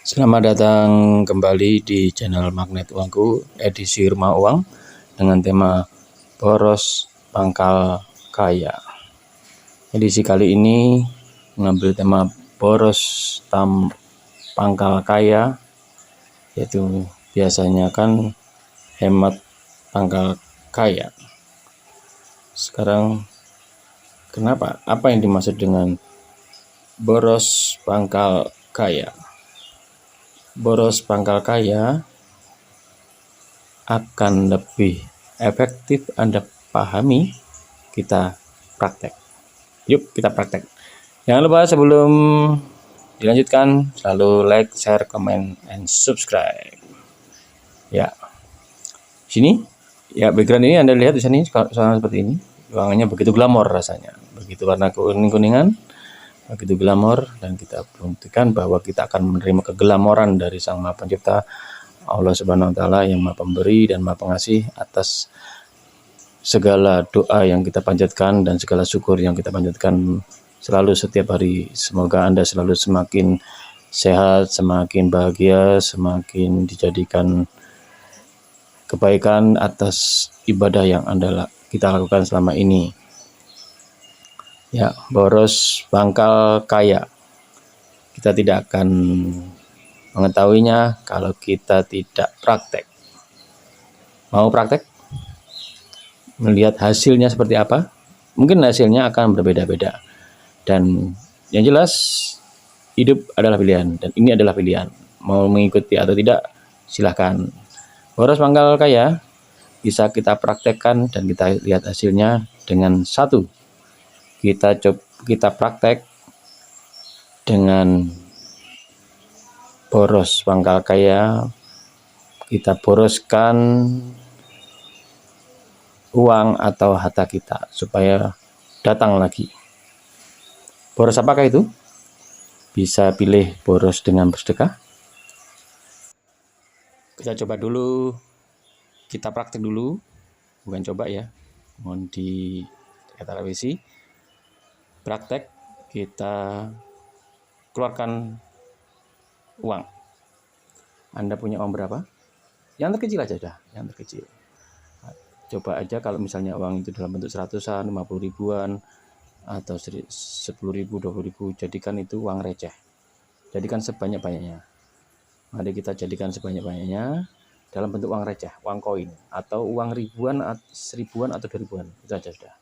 Selamat datang kembali di channel Magnet Uangku, edisi Rumah Uang dengan tema Boros Pangkal Kaya. Edisi kali ini mengambil tema Boros Pangkal Kaya, yaitu biasanya kan hemat pangkal kaya. Sekarang kenapa? Apa yang dimaksud dengan boros pangkal kaya? Boros pangkal kaya akan lebih efektif Anda pahami, kita praktek. Yuk kita praktek. Jangan lupa sebelum dilanjutkan selalu like, share, comment, and subscribe. Ya, sini ya background ini Anda lihat di sini seperti ini, ruangannya begitu glamor rasanya, begitu warna kuning-kuningan, begitu glamor, dan kita buktikan bahwa kita akan menerima keglamoran dari Sang Maha Pencipta Allah Subhanahu wa Ta'ala yang Maha Pemberi dan Maha Pengasih atas segala doa yang kita panjatkan dan segala syukur yang kita panjatkan selalu setiap hari. Semoga Anda selalu semakin sehat, semakin bahagia, semakin dijadikan kebaikan atas ibadah yang kita lakukan selama ini. Ya, boros pangkal kaya. Kita tidak akan mengetahuinya kalau kita tidak praktek. Mau praktek? Melihat hasilnya seperti apa? Mungkin hasilnya akan berbeda-beda. Dan yang jelas, hidup adalah pilihan. Dan ini adalah pilihan. Mau mengikuti atau tidak, silahkan. Boros pangkal kaya bisa kita praktekkan dan kita lihat hasilnya dengan satu. Kita praktek dengan boros pangkal kaya, kita boroskan uang atau harta kita supaya datang lagi. Boros apakah itu? Bisa pilih boros dengan bersedekah. Kita coba dulu, kita praktek dulu, bukan coba ya, mohon di kata revisi. Praktek, kita keluarkan uang. Anda punya uang berapa? Yang terkecil aja dah, yang terkecil. Coba aja kalau misalnya uang itu dalam bentuk 100-an, 50 ribuan, atau 10 ribu, 20 ribu, jadikan itu uang receh. Jadikan sebanyak-banyaknya. Mari kita jadikan sebanyak-banyaknya dalam bentuk uang receh, uang koin, atau uang ribuan, 1000-an atau 2000-an. Itu aja sudah.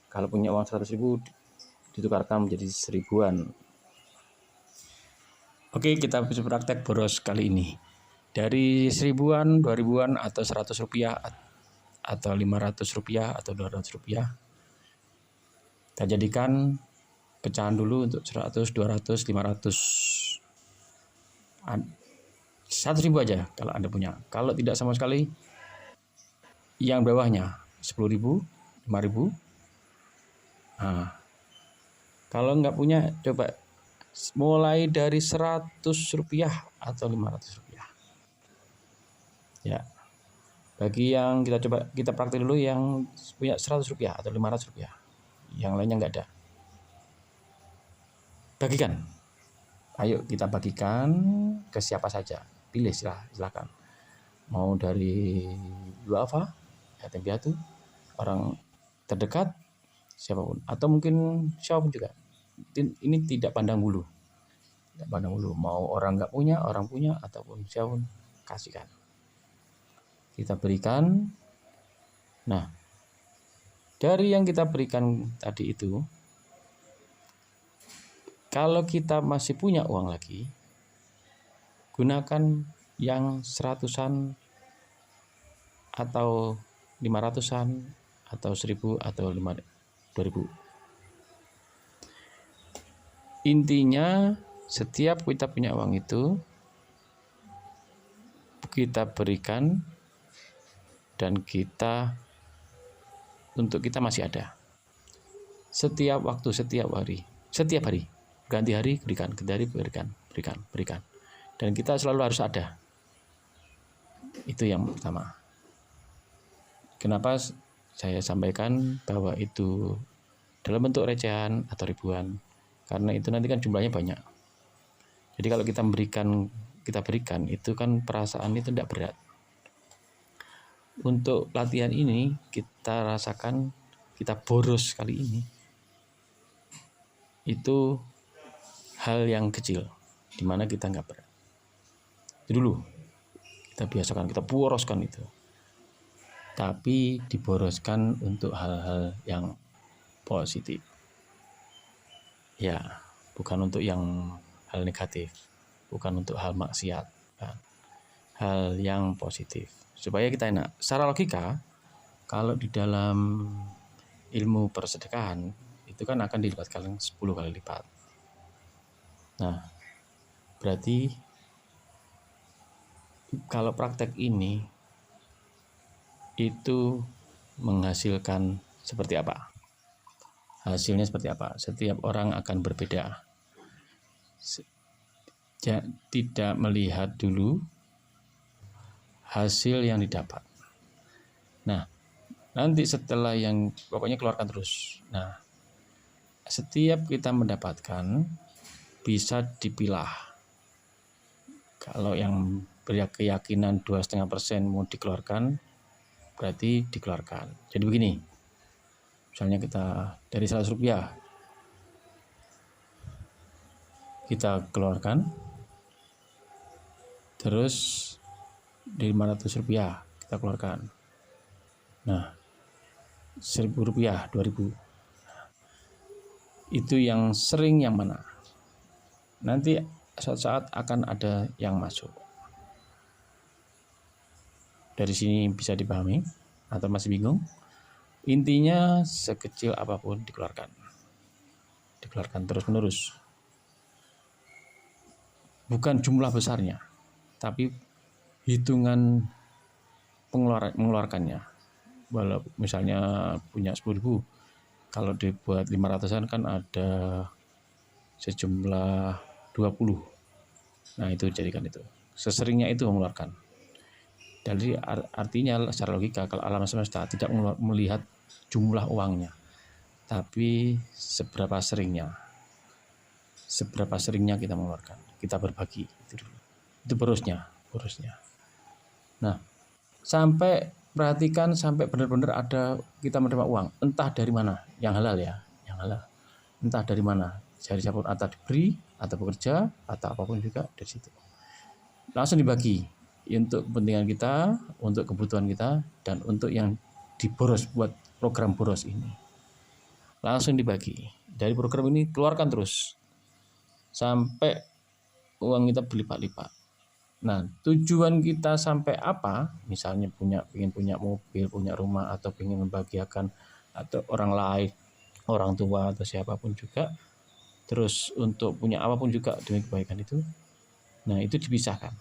Kalau punya uang 100 ribu, ditukarkan menjadi 1000-an. Oke, kita bisa praktek boros kali ini. Dari 1000-an, 2000-an, atau 100 rupiah, atau 500 rupiah, atau 200 rupiah. Kita jadikan pecahan dulu untuk 100, 200, 500. 100.000 aja kalau Anda punya. Kalau tidak sama sekali, yang bawahnya 10.000, 5.000. Nah, kalau nggak punya, coba mulai dari 100 rupiah atau 500 rupiah. Ya, bagi yang kita praktik dulu yang punya 100 rupiah atau 500 rupiah. Yang lainnya nggak ada. Bagikan. Ayo kita bagikan ke siapa saja. Pilih silakan. Mau dari duafa, yatim piatu, orang terdekat, siapapun, atau mungkin siapapun juga. Ini tidak pandang bulu. Tidak pandang bulu. Mau orang nggak punya, orang punya, ataupun siapapun, kasihkan. Kita berikan. Nah, dari yang kita berikan tadi itu, kalau kita masih punya uang lagi, gunakan yang 100-an atau 500-an atau 1000 atau 2000. Intinya, setiap kita punya uang itu kita berikan dan untuk kita masih ada. Setiap waktu, setiap hari, ganti hari berikan, berikan. Dan kita selalu harus ada. Itu yang pertama. Kenapa saya sampaikan bahwa itu dalam bentuk recehan atau ribuan? Karena itu nanti kan jumlahnya banyak. Jadi kalau kita memberikan kita berikan itu kan perasaan itu tidak berat. Untuk latihan ini kita rasakan, kita boros kali ini itu hal yang kecil dimana kita nggak berat. Itu dulu kita biasakan, kita boroskan itu, tapi diboroskan untuk hal-hal yang positif ya, bukan untuk yang hal negatif, bukan untuk hal maksiat, kan? Hal yang positif supaya kita enak. Secara logika, kalau di dalam ilmu persedekahan itu kan akan dilipatkan 10 kali lipat. Nah, berarti kalau praktek ini itu menghasilkan seperti apa? Hasilnya seperti apa? Setiap orang akan berbeda. Tidak melihat dulu hasil yang didapat. Nah, nanti setelah yang pokoknya keluarkan terus. Nah, setiap kita mendapatkan bisa dipilah. Kalau yang berkeyakinan 2,5% mau dikeluarkan, berarti dikeluarkan. Jadi begini, misalnya kita dari 100 rupiah kita keluarkan, terus di 500 rupiah kita keluarkan. Nah, 1.000 rupiah, 2.000. Itu yang sering yang mana? Nanti suatu saat akan ada yang masuk. Dari sini bisa dipahami atau masih bingung? Intinya sekecil apapun dikeluarkan. Dikeluarkan terus-menerus. Bukan jumlah besarnya, tapi hitungan mengeluarkannya. Walau misalnya punya 10.000, kalau dibuat 500-an kan ada sejumlah 20. Nah, itu jadikan itu. Seseringnya itu mengeluarkan. Jadi artinya secara logika kalau alam semesta tidak melihat jumlah uangnya, tapi seberapa seringnya kita mengeluarkan, kita berbagi itu dulu. Itu borosnya. Nah, sampai perhatikan sampai benar-benar ada kita menerima uang, entah dari mana, yang halal ya, yang halal. Entah dari mana, dari siapapun, atau diberi, atau bekerja, atau apapun juga dari situ. Langsung dibagi untuk kepentingan kita, untuk kebutuhan kita, dan untuk yang diboros buat program boros ini. Langsung dibagi. Dari program ini keluarkan terus sampai uang kita berlipat-lipat. Nah, tujuan kita sampai apa? Misalnya ingin punya mobil, punya rumah, atau ingin membahagiakan atau orang lain, orang tua atau siapapun juga. Terus untuk punya apapun juga demi kebaikan itu. Nah, itu dipisahkan.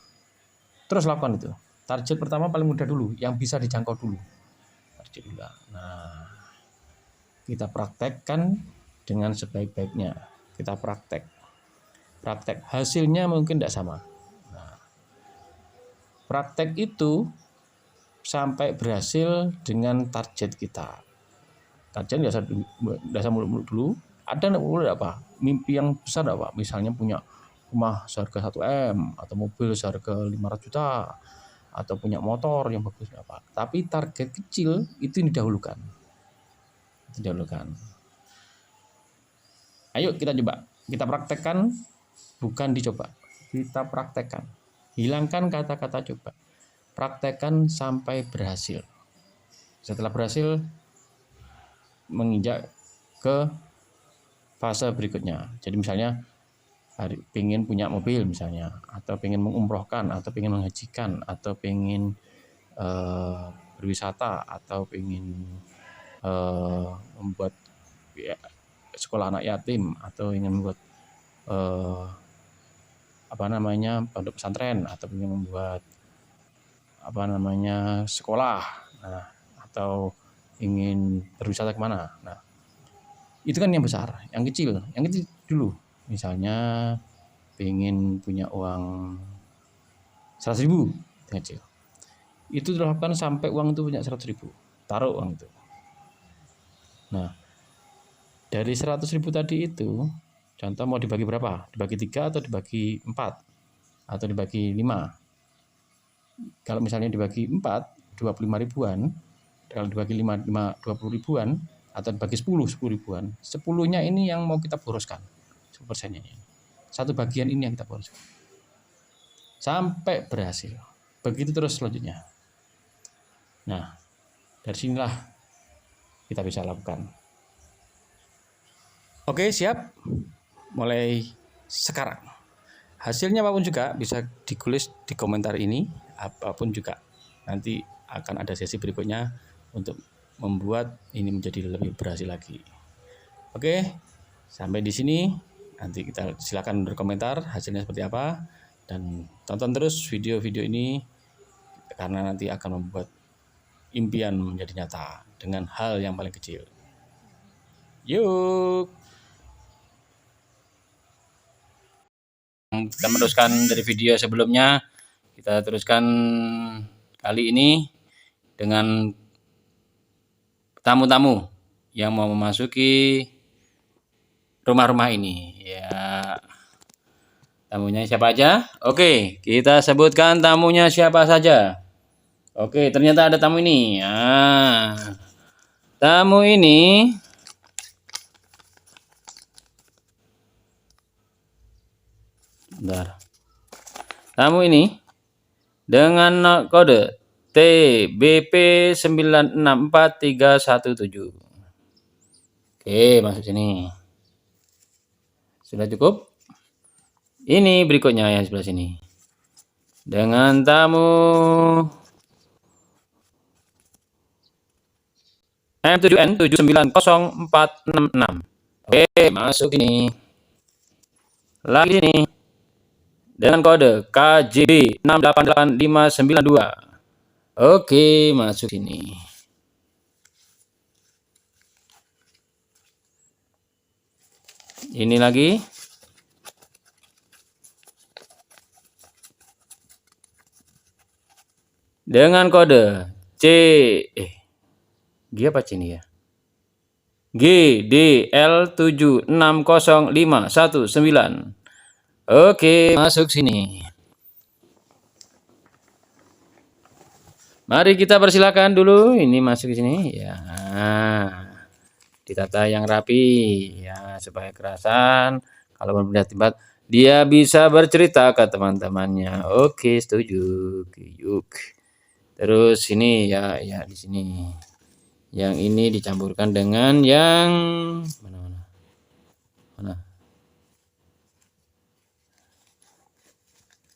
Terus lakukan itu. Target pertama paling mudah dulu, yang bisa dijangkau dulu. Target dulu. Nah, kita praktekkan dengan sebaik-baiknya. Kita praktek. Hasilnya mungkin tidak sama. Praktek itu sampai berhasil dengan target kita. Target biasa muluk-muluk dulu. Ada apa? Mimpi yang besar apa? Misalnya punya rumah seharga 1M atau mobil seharga 500 juta atau punya motor yang bagus apa. Tapi target kecil itu didahulukan. Ayo kita coba. Kita praktekkan, bukan dicoba. Kita praktekkan. Hilangkan kata-kata coba. Praktekkan sampai berhasil. Setelah berhasil, menginjak ke fase berikutnya. Jadi misalnya pengen punya mobil misalnya, atau pengen mengumrohkan, atau pengen menghajikan, atau pengen berwisata, atau pengen membuat sekolah anak yatim, atau ingin membuat pondok pesantren, atau ingin membuat sekolah, atau ingin berwisata kemana. Nah, itu kan yang besar. Yang kecil dulu. Misalnya pengen punya uang 100.000, itu kecil. Itu dilakukan sampai uang itu punya 100.000. Taruh uang itu. Nah, dari 100.000 tadi itu, contoh mau dibagi berapa? Dibagi 3 atau dibagi 4? atau dibagi 5. Kalau misalnya dibagi 4, 25 ribuan. Kalau dibagi 5, 20 ribuan. Atau dibagi 10 ribuan. 10-nya ini yang mau kita boroskan. 10%-nya ini. Satu bagian ini yang kita boroskan. Sampai berhasil. Begitu terus selanjutnya. Nah, dari sinilah kita bisa lakukan. Oke, siap. Mulai sekarang. Hasilnya apapun juga bisa ditulis di komentar ini, apapun juga. Nanti akan ada sesi berikutnya untuk membuat ini menjadi lebih berhasil lagi. Oke, sampai di sini. Nanti kita silakan berkomentar hasilnya seperti apa, dan tonton terus video-video ini karena nanti akan membuat impian menjadi nyata dengan hal yang paling kecil. Yuk. Kita meneruskan dari video sebelumnya. Kita teruskan kali ini dengan tamu-tamu yang mau memasuki rumah-rumah ini. Ya, tamunya siapa aja? Oke, kita sebutkan tamunya siapa saja. Oke, ternyata ada tamu ini. Tamu ini bentar. Tamu ini dengan kode TBP964317. Oke, masuk sini. Sudah cukup? Ini berikutnya yang sebelah sini. Dengan tamu M7N7904666. Oke, masuk ini. Lagi ini. Dengan kode KJB 688592. Oke, masuk sini. Ini lagi. Dengan kode G apa C ini ya? GDL760519. Oke, masuk sini. Mari kita persilakan dulu. Ini masuk ke sini. Ya, ditata yang rapi ya supaya kerasan. Kalau pindah tempat dia bisa bercerita ke teman-temannya. Oke, setuju. Yuk. Terus ini ya di sini. Yang ini dicampurkan dengan yang mana?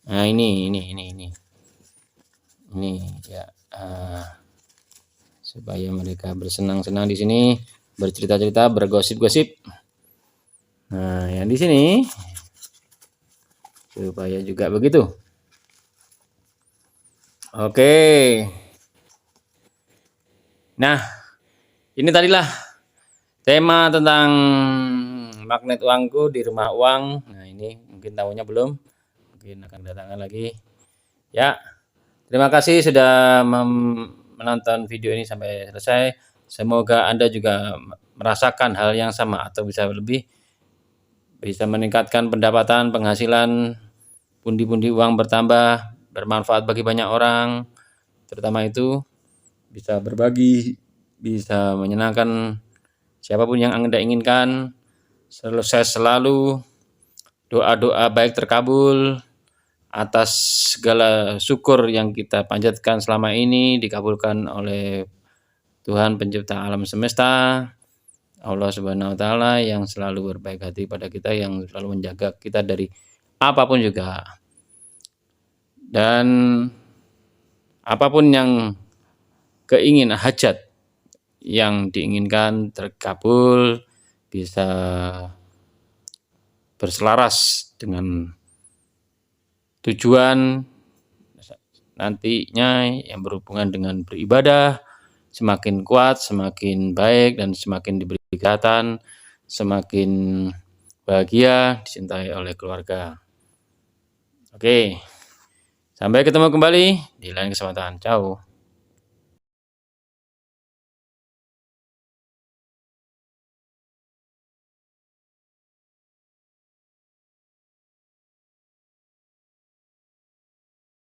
Nah, ini ya, supaya mereka bersenang-senang di sini, bercerita-cerita, bergosip-gosip. Nah, yang di sini supaya juga begitu. Oke. Nah, ini tadilah tema tentang magnet uangku di rumah uang. Nah, ini mungkin tahunya belum. Mungkin akan datangkan lagi. Ya, terima kasih sudah menonton video ini sampai selesai. Semoga Anda juga merasakan hal yang sama atau bisa lebih, bisa meningkatkan pendapatan, penghasilan, pundi-pundi uang bertambah, bermanfaat bagi banyak orang, terutama itu bisa berbagi, bisa menyenangkan siapapun yang Anda inginkan. Selalu doa-doa baik terkabul. Atas segala syukur yang kita panjatkan selama ini dikabulkan oleh Tuhan pencipta alam semesta, Allah Subhanahu wa taala yang selalu berbaik hati pada kita, yang selalu menjaga kita dari apapun juga. Dan apapun yang keinginan hajat yang diinginkan terkabul, bisa berselaras dengan tujuan nantinya yang berhubungan dengan beribadah, semakin kuat, semakin baik, dan semakin diberi kesehatan, semakin bahagia, dicintai oleh keluarga. Oke, sampai ketemu kembali di lain kesempatan. Ciao.